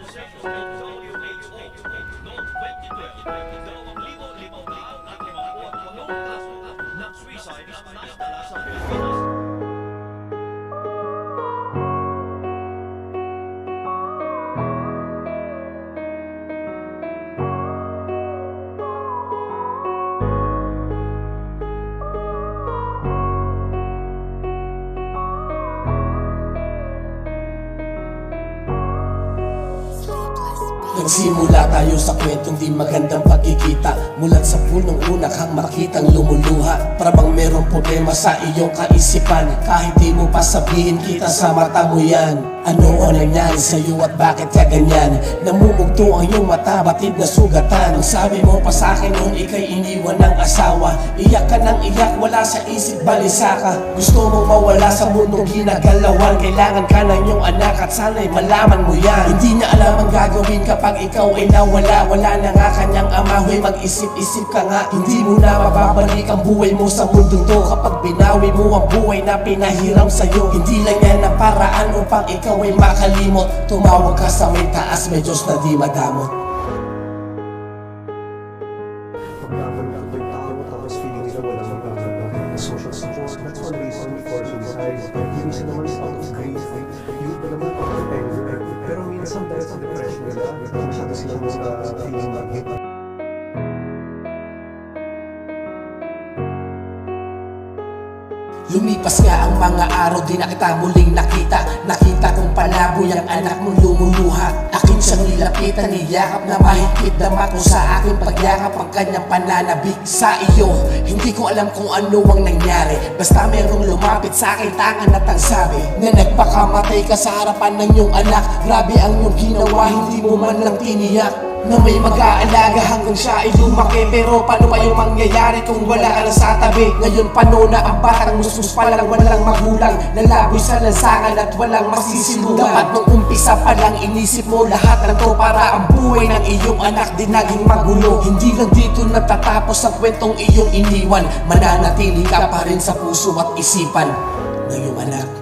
Noong 2012, dalawang libo-libo tao ang nakuha ang mga kaso ng suicide na naitala sa Pilipinas. Nagsimula tayo sa kwentong di magandang pagkikita. Mulat sa punong una kang makitang lumuluha. Para bang merong problema sa iyong kaisipan. Kahit di mo pa sabihin, kita sa mata mo yan. Ano ang nangyari sa'yo at bakit ka ganyan? Namumugto ang iyong mata, batid na sugatan. Ang sabi mo pa sa'kin noon ika'y iniwan ng asawa. Iyak ka ng iyak, wala sa isip, balisa ka. Gusto mong mawala sa mundong ginagalawan. Kailangan ka ng iyong anak at sana'y malaman mo yan. Hindi niya alam ang gagawin kapag ikaw ay nawala. Wala na nga kanyang ama, huy mag-isip-isip ka nga. Hindi mo na mababalik ang buhay mo sa mundong to. Kapag binawi mo ang buhay na pinahiram sa'yo. Hindi lang yan ang paraan upang ikaw ay makalimot. Tumawag ka sa may taas, may Diyos na di madamot. Pagkabalik ng tao, tapos feeling nila walang social support. That's one reason for suicide. Yung isa naman is out of grief. Yung iba naman out of anger. Pero minsan dahil sa depression nila, masyado silang feeling mag-hit. Lumipas nga ang mga araw, di na kita muling nakita. Nakita kong palaboy ang anak mong lumuluha. Akin siyang nilapitan, niyakap na mahigpit. Dama ko sa aking pagyakap ang kanyang pananabik sa iyo. Hindi ko alam kung ano ang nangyari. Basta merong lumapit sa aking tangan at ang sabi na nagpakamatay ka sa harapan ng iyong anak. Grabe ang iyong ginawa, hindi mo man lang tiniyak na may mag-aalaga hanggang siya ay lumaki. Pero paano pa yung mangyayari kung wala ka na sa tabi? Ngayon paano na ang batang musus pa lang, walang magulang, nalaboy sa lansangan at walang masisimulan. Dapat nung umpisa pa lang inisip mo lahat ng to para ang buhay ng iyong anak di naging magulo. Hindi lang dito natatapos ang kwentong iyong iniwan. Mananatili ka pa rin sa puso at isipan ng iyong anak.